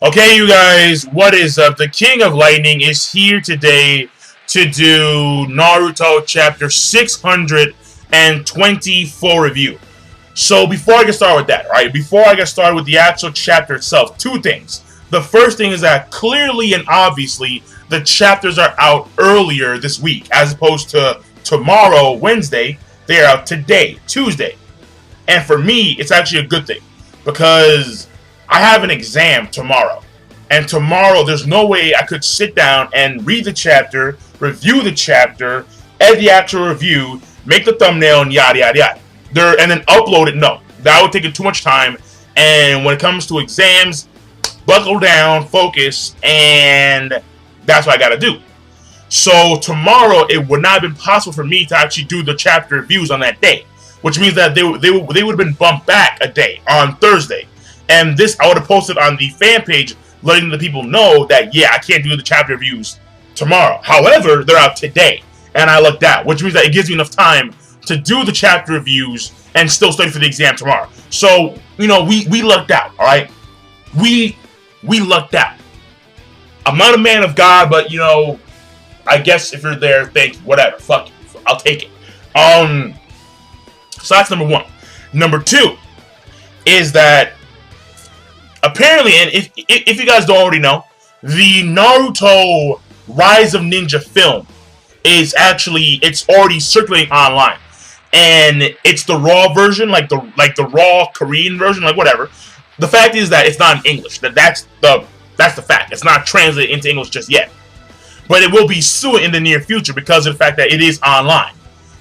Okay, you guys, what is up? The King of Lightning is here today to do Naruto chapter 624 review. So before I get started with that, right? Before I get started with the actual chapter itself, two things. The first thing is that clearly and obviously the chapters are out earlier this week as opposed to tomorrow, Wednesday. They are out today, Tuesday. And for me, it's actually a good thing because I have an exam tomorrow. And tomorrow, there's no way I could sit down and read the chapter, review the chapter, edit the actual review, make the thumbnail, and yada, yada, yada. And then upload it. No, that would take too much time. And when it comes to exams, buckle down, focus, and that's what I got to do. So tomorrow, it would not have been possible for me to actually do the chapter reviews on that day, which means that they would have been bumped back a day on Thursday. And this, I would have posted on the fan page, letting the people know that, yeah, I can't do the chapter reviews tomorrow. However, they're out today, and I lucked out, which means that it gives me enough time to do the chapter reviews and still study for the exam tomorrow. So, you know, we lucked out, all right? We lucked out. I'm not a man of God, but, you know, I guess if you're there, thank you, whatever, fuck you, I'll take it. So that's number one. Number two is that apparently, and if you guys don't already know, the Naruto Rise of Ninja film is actually, it's already circulating online, and it's the raw version, like the raw Korean version, like whatever. The fact is that it's not in English. That's the fact. It's not translated into English just yet, but it will be soon in the near future because of the fact that it is online,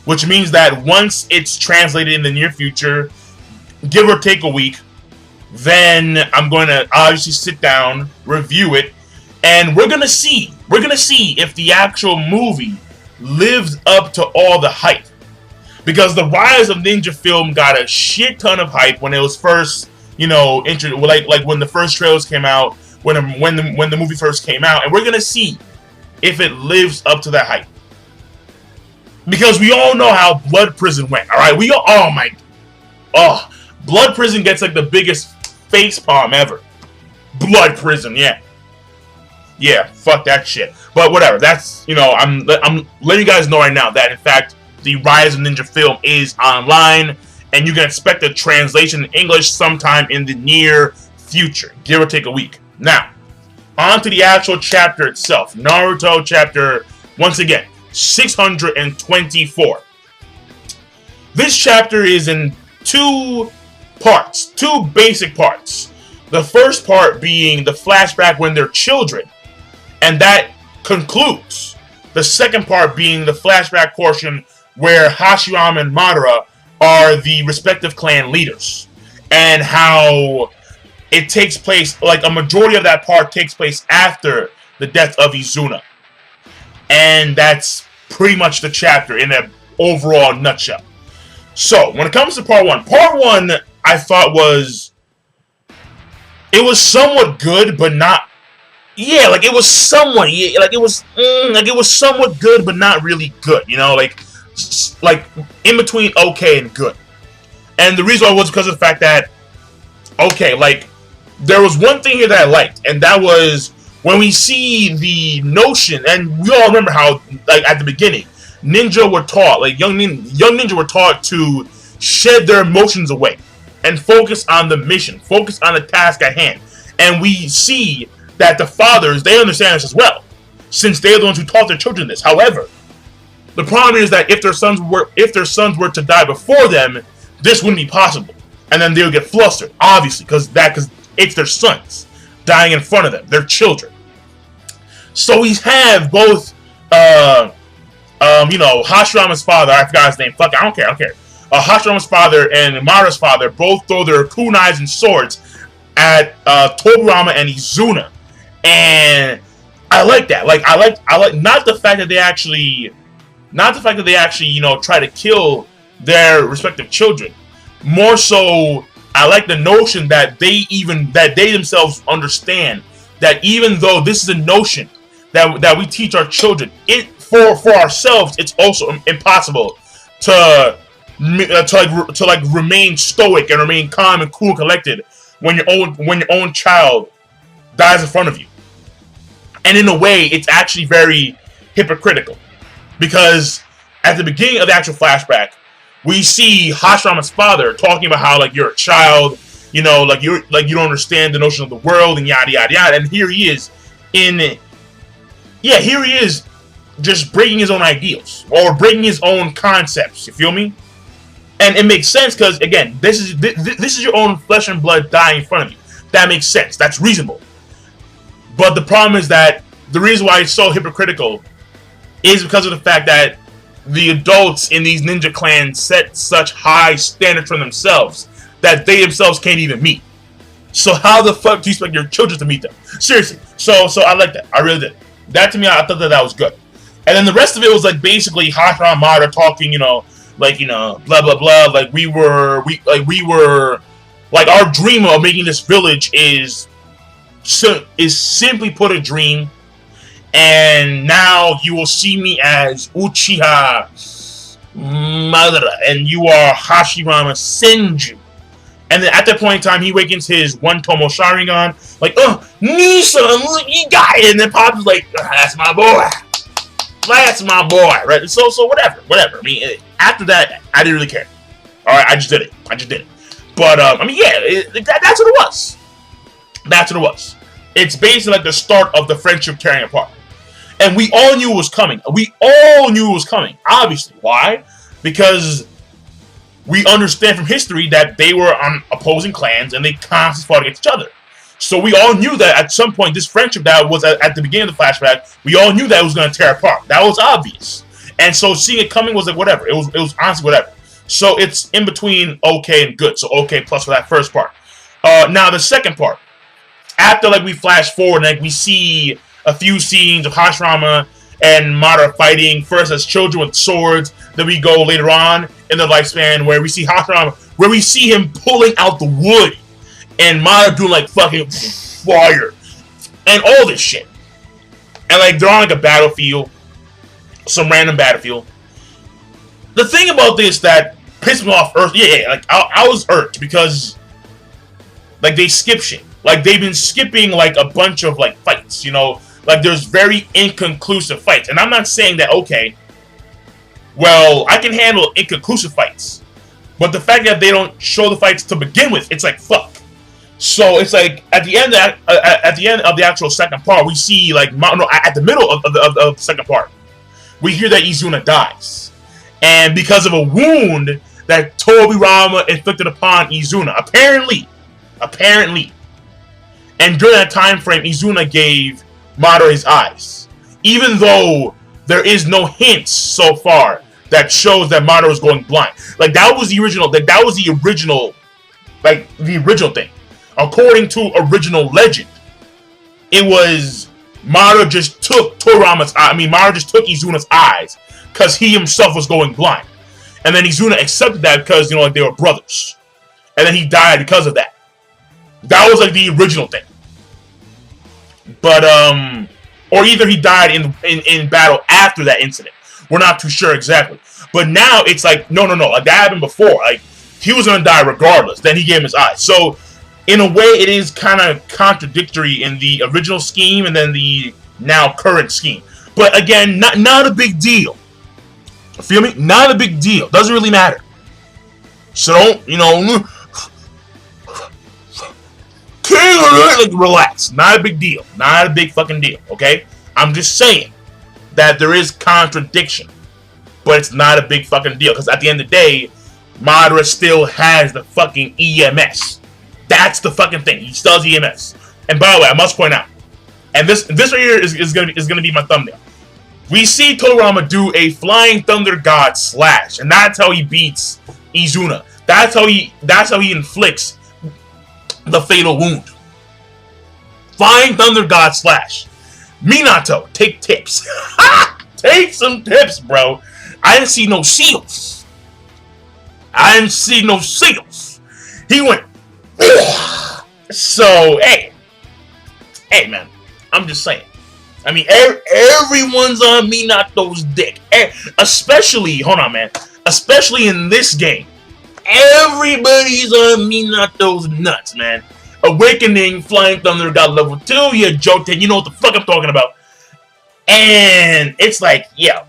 which means that once it's translated in the near future, give or take a week, then I'm going to obviously sit down, review it, and we're going to see if the actual movie lives up to all the hype. Because the Rise of Ninja film got a shit ton of hype when it was first, you know, like when the first trailers came out, when the movie first came out, and we're going to see if it lives up to that hype. Because we all know how Blood Prison went, all right? Blood Prison gets like the biggest facepalm ever. Blood Prison, yeah, fuck that shit. But whatever. That's, you know, I'm letting you guys know right now that in fact the Rise of Ninja film is online, and you can expect a translation in English sometime in the near future, give or take a week. Now, on to the actual chapter itself. Naruto chapter, once again, 624. This chapter is in two basic parts. The first part being the flashback when they're children, and that concludes. The second part being the flashback portion where Hashirama and Madara are the respective clan leaders, and how it takes place, like a majority of that part takes place after the death of Izuna. And that's pretty much the chapter in an overall nutshell. So, when it comes to part one I thought was somewhat good, but not, yeah, like it was somewhat, yeah, like it was somewhat good, but not really good, you know, like in between okay and good. And the reason why was because of the fact that, okay, like, there was one thing here that I liked, and that was when we see the notion, and we all remember how, like, at the beginning, ninja were taught, like, young ninja were taught to shed their emotions away and focus on the mission, focus on the task at hand. And we see that the fathers, they understand this as well, since they're the ones who taught their children this. However, the problem is that if their sons were to die before them, this wouldn't be possible, and then they would get flustered, obviously, because it's their sons dying in front of them, their children. So we have both, you know, Hashirama's father, I forgot his name, fuck it, I don't care. Hashirama's father and Madara's father both throw their kunais and swords at Tobirama and Izuna, and I like that. Like I like not the fact that they actually, you know, try to kill their respective children. More so, I like the notion that they themselves understand that even though this is a notion that we teach our children, for ourselves, it's also impossible to remain stoic and remain calm and cool and collected when your own child dies in front of you. And in a way, it's actually very hypocritical. Because at the beginning of the actual flashback, we see Hashirama's father talking about how, like, you're a child, you know, like you don't understand the notion of the world and yada yada yada. And here he is here he is just breaking his own ideals or breaking his own concepts. You feel me? And it makes sense because, again, this is your own flesh and blood dying in front of you. That makes sense. That's reasonable. But the problem is that the reason why it's so hypocritical is because of the fact that the adults in these ninja clans set such high standards for themselves that they themselves can't even meet. So how the fuck do you expect your children to meet them? Seriously. So I like that. I really did. That, to me, I thought that was good. And then the rest of it was like basically Hashirama and Madara talking, you know, like, you know, blah blah blah. Like we were like our dream of making this village is simply put a dream. And now you will see me as Uchiha Madara, and you are Hashirama Senju. And then at that point in time, he awakens his one Tomo Sharingan, like, oh, Nissan, you got it. And then Pop's like, that's my boy. That's my boy, right? So whatever. I mean, after that, I didn't really care. All right, I just did it. But I mean, yeah, that's what it was. That's what it was. It's basically like the start of the friendship tearing apart. And we all knew it was coming. Obviously. Why? Because we understand from history that they were on opposing clans and they constantly fought against each other. So we all knew that at some point, this friendship that was at the beginning of the flashback, we all knew that it was going to tear apart. That was obvious. And so seeing it coming was like whatever. It was honestly whatever. So it's in between okay and good. So okay plus for that first part. Now the second part. After, like, we flash forward and, like, we see a few scenes of Hashirama and Madara fighting, first as children with swords, then we go later on in the lifespan where we see Hashirama, where we see him pulling out the wood, and Madara doing, like, fucking fire, and all this shit. And, like, they're on, like, a battlefield, some random battlefield. The thing about this that pissed me off, like, I was irked because, like, they skip shit. Like, they've been skipping, like, a bunch of, like, fights, you know? Like, there's very inconclusive fights. And I'm not saying that, okay, well, I can handle inconclusive fights. But the fact that they don't show the fights to begin with, it's like, fuck. So, it's like, at the end of the actual second part, we see, like, at the middle of the second part, we hear that Izuna dies. And because of a wound that Tobirama inflicted upon Izuna, apparently, and during that time frame, Izuna gave Madara his eyes. Even though there is no hints so far that shows that Madara was going blind. Like, that was the original, thing. According to original legend, it was Madara just took Madara just took Izuna's eyes because he himself was going blind. And then Izuna accepted that because, you know, like, they were brothers. And then he died because of that. That was, like, the original thing. But, or either he died in battle after that incident. We're not too sure exactly. But now it's like, no. Like, that happened before. Like, he was going to die regardless. Then he gave him his eyes. So, in a way, it is kind of contradictory in the original scheme and then the now current scheme. But, again, not a big deal. Feel me? Not a big deal. Doesn't really matter. So, don't, you know, like, relax. Not a big deal. Not a big fucking deal, okay? I'm just saying that there is contradiction. But it's not a big fucking deal. Because at the end of the day, Madara still has the fucking EMS. That's the fucking thing. He still has EMS. And by the way, I must point out, and this right here is gonna be my thumbnail. We see Toriyama do a Flying Thunder God slash, and that's how he beats Izuna. That's how he inflicts the fatal wound. Flying Thunder God slash. Minato, take tips. Take some tips, bro. I didn't see no seals. He went. So, hey, man, I'm just saying. I mean, everyone's on Minato's dick. Especially, hold on, man. Especially in this game. Everybody's on Minato's nuts, man. Awakening, Flying Thunder got level 2. Yeah, Joten, you know what the fuck I'm talking about. And it's like, yo,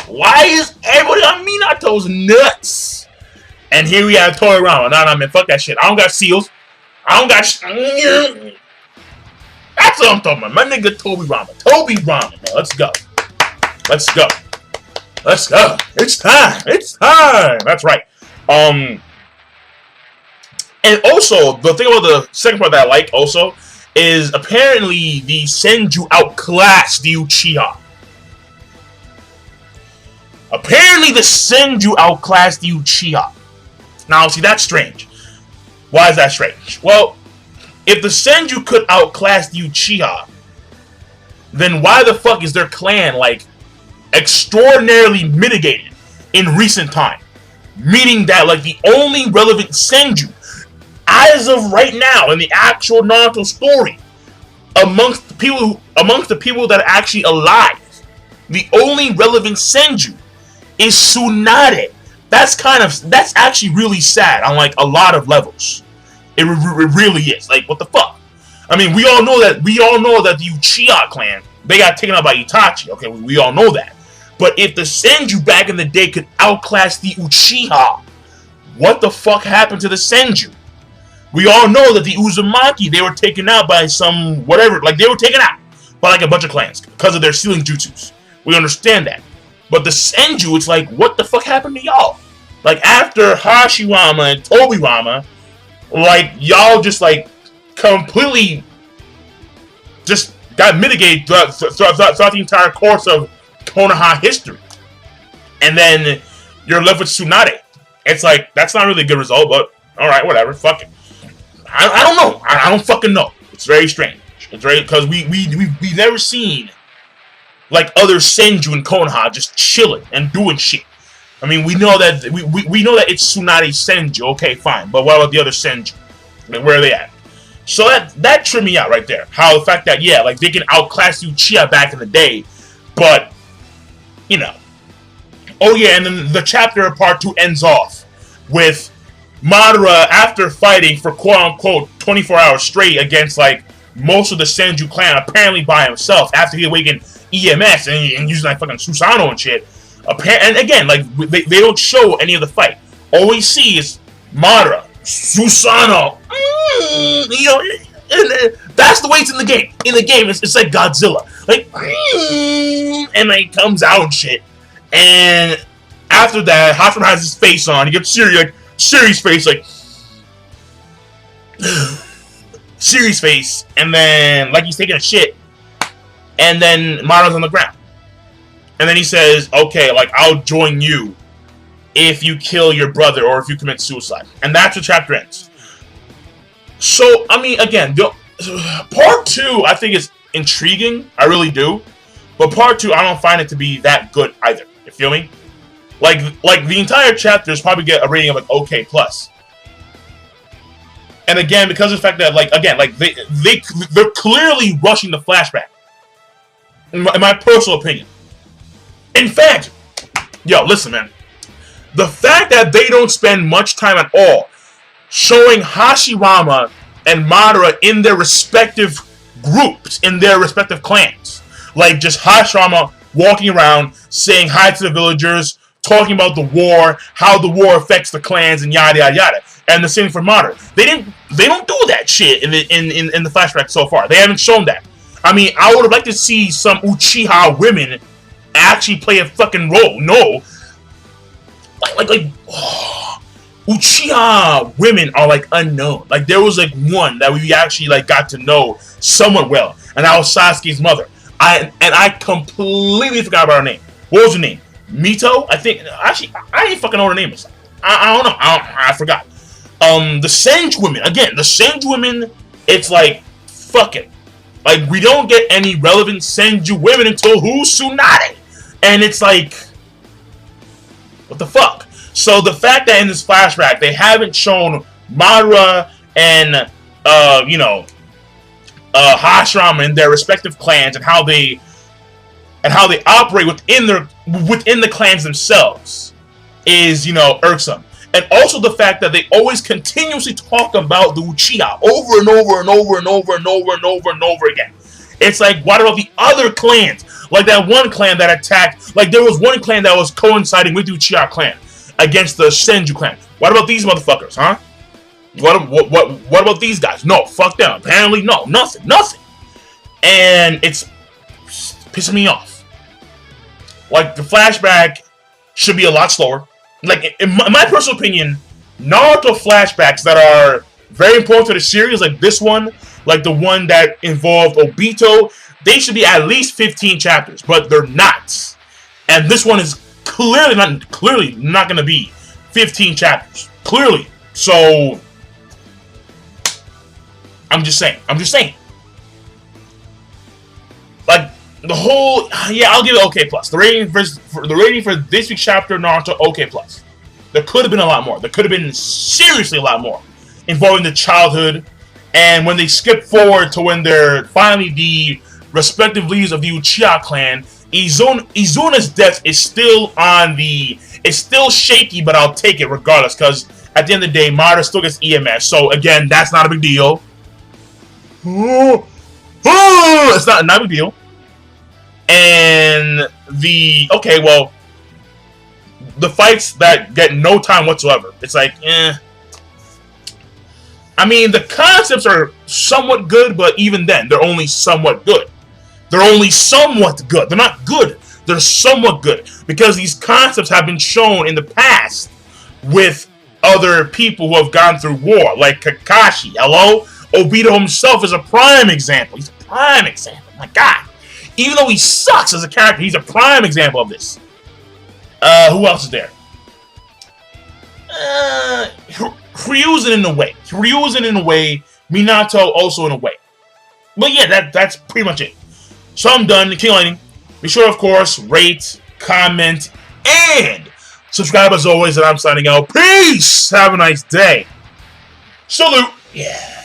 why is everybody on Minato's nuts? And here we have Toriyama. Nah, man, fuck that shit. I don't got seals. I don't got That's what I'm talking about. My nigga Toriyama, man. Let's go. Let's go. Let's go. It's time. It's time. That's right. And also, the thing about the second part that I like also is apparently the Senju outclassed the Uchiha. Apparently the Senju outclassed the Uchiha. Now, see, that's strange. Why is that strange? Well, if the Senju could outclass the Uchiha, then why the fuck is their clan, like, extraordinarily mitigated in recent time? Meaning that, like, the only relevant Senju, as of right now, in the actual Naruto story, amongst the people that are actually alive, the only relevant Senju is Tsunade. That's actually really sad on like a lot of levels. It really is. Like, what the fuck? I mean, we all know that the Uchiha clan, they got taken out by Itachi. Okay, we all know that. But if the Senju back in the day could outclass the Uchiha, what the fuck happened to the Senju? We all know that the Uzumaki, they were taken out by some whatever, like they were taken out by like a bunch of clans because of their sealing jutsus. We understand that. But the Senju, it's like, what the fuck happened to y'all? Like, after Hashirama and Toriyama, like, y'all just, like, completely just got mitigated throughout the entire course of Konoha history. And then you're left with Tsunade. It's like, that's not really a good result, but alright, whatever, fuck it. I don't know. I don't fucking know. It's very strange. It's very, because we've never seen like other Senju in Konoha just chilling and doing shit. I mean, we know that we know that it's Tsunade Senju. Okay, fine. But what about the other Senju? Like, where are they at? So that tripped me out right there. How the fact that, yeah, like they can outclass Uchiha back in the day, but you know. Oh yeah, and then the chapter of part 2 ends off with Madara, after fighting for quote-unquote 24 hours straight against like most of the Senju clan, apparently by himself, after he awakened EMS and using like fucking Susanoo and shit. And again, like they don't show any of the fight. All we see is Madara, Susanoo. You know, and that's the way it's in the game. In the game, it's like Godzilla, like, and like comes out and shit. And after that, Hashirama has his face on. He gets serious face, like serious face, and then like he's taking a shit. And then Madara's on the ground. And then he says, okay, like, I'll join you if you kill your brother or if you commit suicide. And that's the chapter ends. So, I mean, again, part 2, I think is intriguing. I really do. But part 2, I don't find it to be that good either. You feel me? Like the entire chapter is probably get a rating of like OK+. And again, because of the fact that, like, again, like, they're clearly rushing the flashback. In my personal opinion. In fact, yo, listen, man. The fact that they don't spend much time at all showing Hashirama and Madara in their respective groups, in their respective clans. Like, just Hashirama walking around, saying hi to the villagers, talking about the war, how the war affects the clans, and yada, yada, yada. And the same for Madara. They don't do that shit in the flashback so far. They haven't shown that. I mean, I would have liked to see some Uchiha women actually play a fucking role. No. Uchiha women are, like, unknown. Like, there was, like, one that we actually, like, got to know somewhat well. And that was Sasuke's mother. I completely forgot about her name. What was her name? Mito? I think. Actually, I didn't fucking know what her name is. I don't know. I forgot. The Senju women. Again, the Senju women, it's like, fuck it. Like, we don't get any relevant Senju women until who's Tsunade? And it's like, what the fuck? So the fact that in this flashback, they haven't shown Madara and, Hashirama and their respective clans and how they operate within the clans themselves is, irksome. And also the fact that they always continuously talk about the Uchiha over and over and over and over and over and over and over again. It's like, what about the other clans? Like that one clan that attacked, like there was one clan that was coinciding with the Uchiha clan against the Senju clan. What about these motherfuckers, huh? What about these guys? No, fuck them. Apparently, no, nothing. And it's pissing me off. Like, the flashback should be a lot slower. Like, in my personal opinion, Naruto flashbacks that are very important to the series, like this one, like the one that involved Obito, they should be at least 15 chapters, but they're not. And this one is clearly not going to be 15 chapters. Clearly. So, I'm just saying. Like, the whole, yeah, I'll give it OK+. The rating for this week's chapter, Naruto, OK+. There could have been a lot more. There could have been seriously a lot more involving the childhood, and when they skip forward to when they're finally the respective leaders of the Uchiha clan, Izuna's death is still it's still shaky, but I'll take it regardless, because at the end of the day, Madara still gets EMS, so again, that's not a big deal. It's not a big deal. And the fights that get no time whatsoever, it's like, I mean, the concepts are somewhat good, but even then, they're only somewhat good. They're not good. They're somewhat good. Because these concepts have been shown in the past with other people who have gone through war. Like Kakashi. Hello? Obito himself is a prime example. He's a prime example. My God. Even though he sucks as a character, he's a prime example of this. Who else is there? Ryuzen in a way. Minato also in a way. But yeah, that's pretty much it. So I'm done. King Lightning. Be sure, of course, rate, comment, and subscribe as always. And I'm signing out. Peace! Have a nice day. Salute! Yeah.